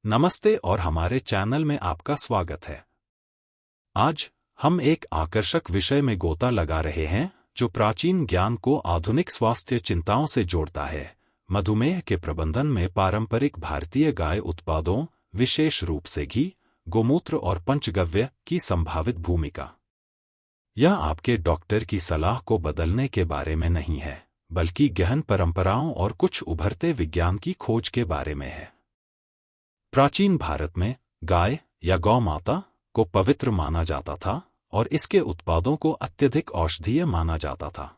नमस्ते और हमारे चैनल में आपका स्वागत है। आज हम एक आकर्षक विषय में गोता लगा रहे हैं जो प्राचीन ज्ञान को आधुनिक स्वास्थ्य चिंताओं से जोड़ता है, मधुमेह के प्रबंधन में पारंपरिक भारतीय गाय उत्पादों, विशेष रूप से घी, गोमूत्र और पंचगव्य की संभावित भूमिका। यह आपके डॉक्टर की सलाह को बदलने के बारे में नहीं है, बल्कि गहन परंपराओं और कुछ उभरते विज्ञान की खोज के बारे में है। प्राचीन भारत में गाय या गौ माता को पवित्र माना जाता था और इसके उत्पादों को अत्यधिक औषधीय माना जाता था।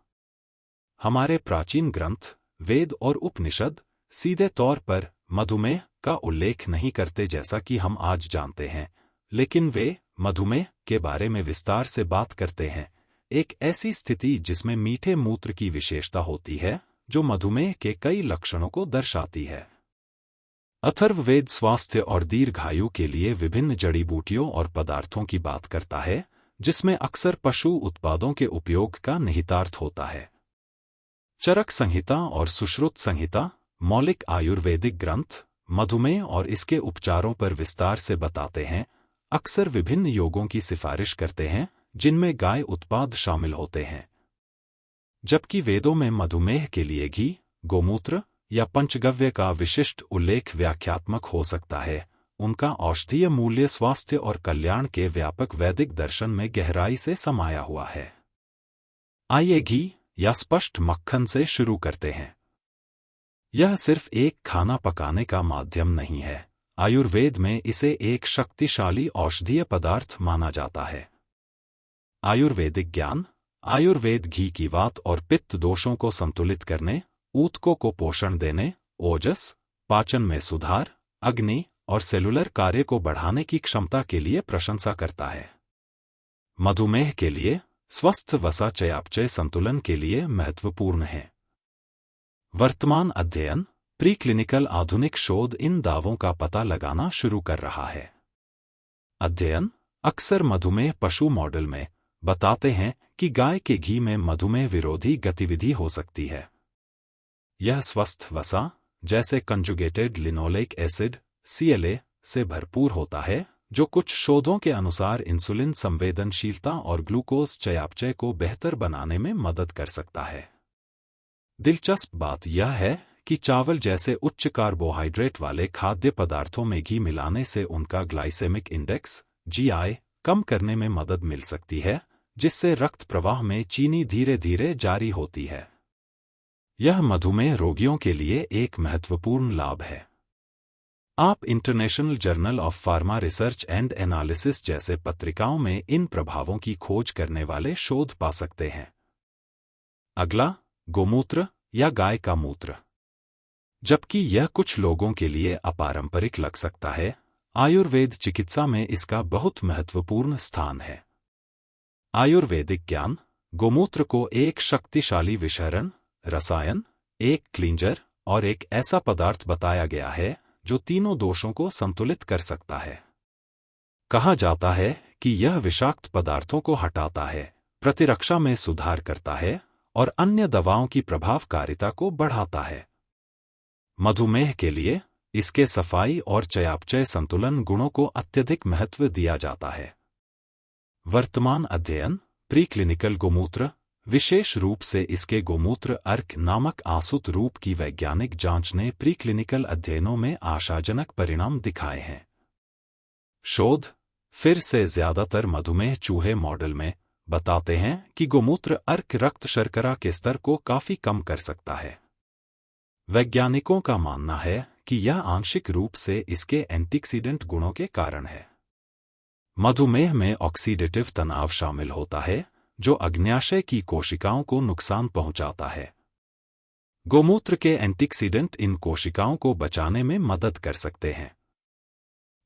हमारे प्राचीन ग्रंथ, वेद और उपनिषद सीधे तौर पर मधुमेह का उल्लेख नहीं करते जैसा कि हम आज जानते हैं, लेकिन वे मधुमेह के बारे में विस्तार से बात करते हैं, एक ऐसी स्थिति जिसमें मीठे मूत्र की विशेषता होती है जो मधुमेह के कई लक्षणों को दर्शाती है। अथर्ववेद स्वास्थ्य और दीर्घायु के लिए विभिन्न जड़ी बूटियों और पदार्थों की बात करता है, जिसमें अक्सर पशु उत्पादों के उपयोग का निहितार्थ होता है। चरक संहिता और सुश्रुत संहिता, मौलिक आयुर्वेदिक ग्रंथ, मधुमेह और इसके उपचारों पर विस्तार से बताते हैं, अक्सर विभिन्न योगों की सिफारिश करते हैं जिनमें गाय उत्पाद शामिल होते हैं। जबकि वेदों में मधुमेह के लिए घी, गोमूत्र या पंचगव्य का विशिष्ट उल्लेख व्याख्यात्मक हो सकता है, उनका औषधीय मूल्य स्वास्थ्य और कल्याण के व्यापक वैदिक दर्शन में गहराई से समाया हुआ है। आइए घी या स्पष्ट मक्खन से शुरू करते हैं। यह सिर्फ एक खाना पकाने का माध्यम नहीं है, आयुर्वेद में इसे एक शक्तिशाली औषधीय पदार्थ माना जाता है। आयुर्वेदिक ज्ञान, आयुर्वेद घी की वात और पित्त दोषों को संतुलित करने, ऊतकों को पोषण देने, ओजस, पाचन में सुधार, अग्नि और सेलुलर कार्य को बढ़ाने की क्षमता के लिए प्रशंसा करता है। मधुमेह के लिए स्वस्थ वसा चयापचय संतुलन के लिए महत्वपूर्ण है। वर्तमान अध्ययन, प्रीक्लिनिकल आधुनिक शोध इन दावों का पता लगाना शुरू कर रहा है। अध्ययन अक्सर मधुमेह पशु मॉडल में बताते हैं कि गाय के घी में मधुमेह विरोधी गतिविधि हो सकती है। यह स्वस्थ वसा, जैसे कंजुगेटेड लिनोलेक एसिड (CLA) से भरपूर होता है, जो कुछ शोधों के अनुसार इंसुलिन संवेदनशीलता और ग्लूकोज चयापचय को बेहतर बनाने में मदद कर सकता है। दिलचस्प बात यह है कि चावल जैसे उच्च कार्बोहाइड्रेट वाले खाद्य पदार्थों में घी मिलाने से उनका ग्लाइसेमिक इंडेक्स (GI) कम करने में मदद मिल सकती है, जिससे रक्त प्रवाह में चीनी धीरे धीरे जारी होती है। यह मधुमेह रोगियों के लिए एक महत्वपूर्ण लाभ है। आप international journal of pharma research and analysis जैसे पत्रिकाओं में इन प्रभावों की खोज करने वाले शोध पा सकते हैं। अगला, गोमूत्र या गाय का मूत्र। जबकि यह कुछ लोगों के लिए अपारंपरिक लग सकता है, आयुर्वेद चिकित्सा में इसका बहुत महत्वपूर्ण स्थान है। आयुर्वेदिक ज्ञान, गोमूत्र को एक शक्तिशाली विषहरण, रसायन, एक क्लींजर और एक ऐसा पदार्थ बताया गया है जो तीनों दोषों को संतुलित कर सकता है। कहा जाता है कि यह विषाक्त पदार्थों को हटाता है, प्रतिरक्षा में सुधार करता है और अन्य दवाओं की प्रभावकारिता को बढ़ाता है। मधुमेह के लिए इसके सफाई और चयापचय संतुलन गुणों को अत्यधिक महत्व दिया जाता है। वर्तमान अध्ययन, प्रीक्लिनिकल गोमूत्र, विशेष रूप से इसके गोमूत्र अर्क नामक आसुत रूप की वैज्ञानिक जांच ने प्रीक्लिनिकल अध्ययनों में आशाजनक परिणाम दिखाए हैं। शोध फिर से ज्यादातर मधुमेह चूहे मॉडल में बताते हैं कि गोमूत्र अर्क रक्त शर्करा के स्तर को काफी कम कर सकता है। वैज्ञानिकों का मानना है कि यह आंशिक रूप से इसके एंटीऑक्सीडेंट गुणों के कारण है। मधुमेह में ऑक्सीडेटिव तनाव शामिल होता है, जो अग्न्याशय की कोशिकाओं को नुकसान पहुंचाता है। गोमूत्र के एंटीऑक्सीडेंट इन कोशिकाओं को बचाने में मदद कर सकते हैं।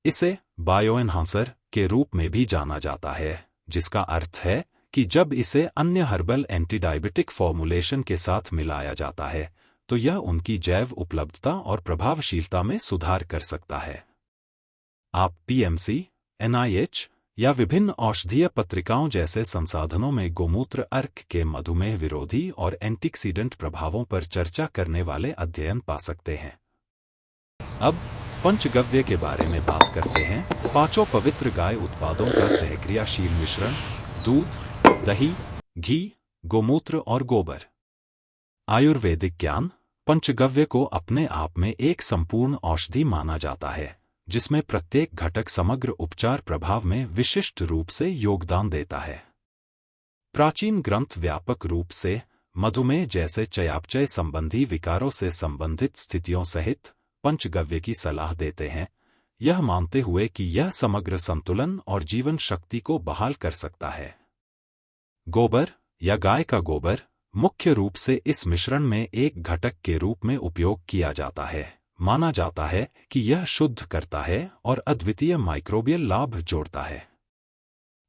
इसे बायोएनहांसर के रूप में भी जाना जाता है, जिसका अर्थ है कि जब इसे अन्य हर्बल एंटीडायबिटिक फॉर्मुलेशन के साथ मिलाया जाता है, तो यह उनकी जैव उपलब्धता और प्रभावशीलता में सुधार कर सकता है। आप PMC, NIH या विभिन्न औषधीय पत्रिकाओं जैसे संसाधनों में गोमूत्र अर्क के मधुमेह विरोधी और एंटीऑक्सीडेंट प्रभावों पर चर्चा करने वाले अध्ययन पा सकते हैं। अब पंचगव्य के बारे में बात करते हैं। पांचों पवित्र गाय उत्पादों का सहक्रियाशील मिश्रण, दूध, दही, घी, गोमूत्र और गोबर। आयुर्वेदिक ज्ञान। पंचगव्य को अपने आप में एक संपूर्ण औषधि माना जाता है, जिसमें प्रत्येक घटक समग्र उपचार प्रभाव में विशिष्ट रूप से योगदान देता है। प्राचीन ग्रंथ व्यापक रूप से मधुमेह जैसे चयापचय संबंधी विकारों से संबंधित स्थितियों सहित पंचगव्य की सलाह देते हैं, यह मानते हुए कि यह समग्र संतुलन और जीवन शक्ति को बहाल कर सकता है। गोबर या गाय का गोबर मुख्य रूप से इस मिश्रण में एक घटक के रूप में उपयोग किया जाता है। माना जाता है कि यह शुद्ध करता है और अद्वितीय माइक्रोबियल लाभ जोड़ता है।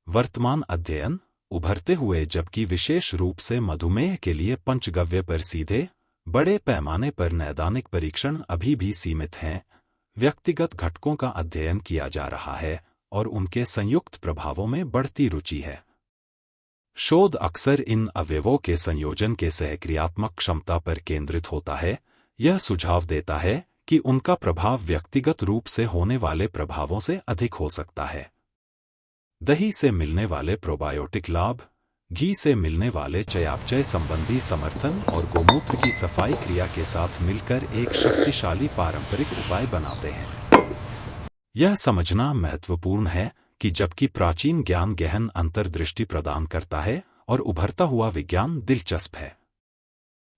वर्तमान अध्ययन उभरते हुए जबकि विशेष रूप से मधुमेह के लिए पंचगव्य पर सीधे बड़े पैमाने पर नैदानिक परीक्षण अभी भी सीमित हैं, व्यक्तिगत घटकों का अध्ययन किया जा रहा है और उनके संयुक्त प्रभावों में बढ़ती रुचि है। शोध अक्सर इन अवयवों के संयोजन के सहक्रियात्मक क्षमता पर केंद्रित होता है। यह सुझाव देता है कि उनका प्रभाव व्यक्तिगत रूप से होने वाले प्रभावों से अधिक हो सकता है। दही से मिलने वाले प्रोबायोटिक लाभ, घी से मिलने वाले चयापचय संबंधी समर्थन और गोमूत्र की सफाई क्रिया के साथ मिलकर एक शक्तिशाली पारंपरिक उपाय बनाते हैं। यह समझना महत्वपूर्ण है कि जबकि प्राचीन ज्ञान गहन अंतर्दृष्टि प्रदान करता है और उभरता हुआ विज्ञान दिलचस्प है,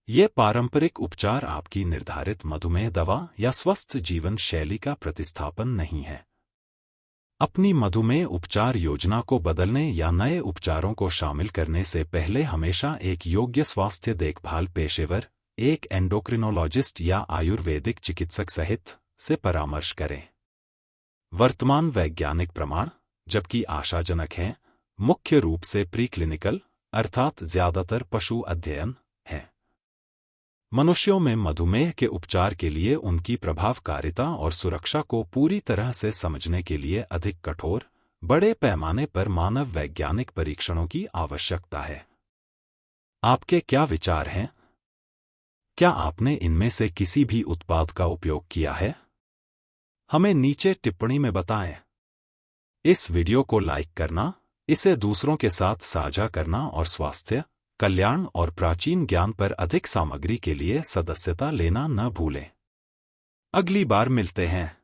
ये पारंपरिक उपचार आपकी निर्धारित मधुमेह दवा या स्वस्थ जीवन शैली का प्रतिस्थापन नहीं है। अपनी मधुमेह उपचार योजना को बदलने या नए उपचारों को शामिल करने से पहले हमेशा एक योग्य स्वास्थ्य देखभाल पेशेवर, एक एंडोक्रिनोलॉजिस्ट या आयुर्वेदिक चिकित्सक सहित से परामर्श करें। वर्तमान वैज्ञानिक प्रमाण, जबकि आशाजनक हैं, मुख्य रूप से प्रीक्लिनिकल अर्थात ज्यादातर पशु अध्ययन हैं। मनुष्यों में मधुमेह के उपचार के लिए उनकी प्रभावकारिता और सुरक्षा को पूरी तरह से समझने के लिए अधिक कठोर, बड़े पैमाने पर मानव वैज्ञानिक परीक्षणों की आवश्यकता है। आपके क्या विचार हैं? क्या आपने इनमें से किसी भी उत्पाद का उपयोग किया है? हमें नीचे टिप्पणी में बताएं। इस वीडियो को लाइक करना, इसे दूसरों के साथ साझा करना और स्वास्थ्य, कल्याण और प्राचीन ज्ञान पर अधिक सामग्री के लिए सदस्यता लेना न भूलें। अगली बार मिलते हैं।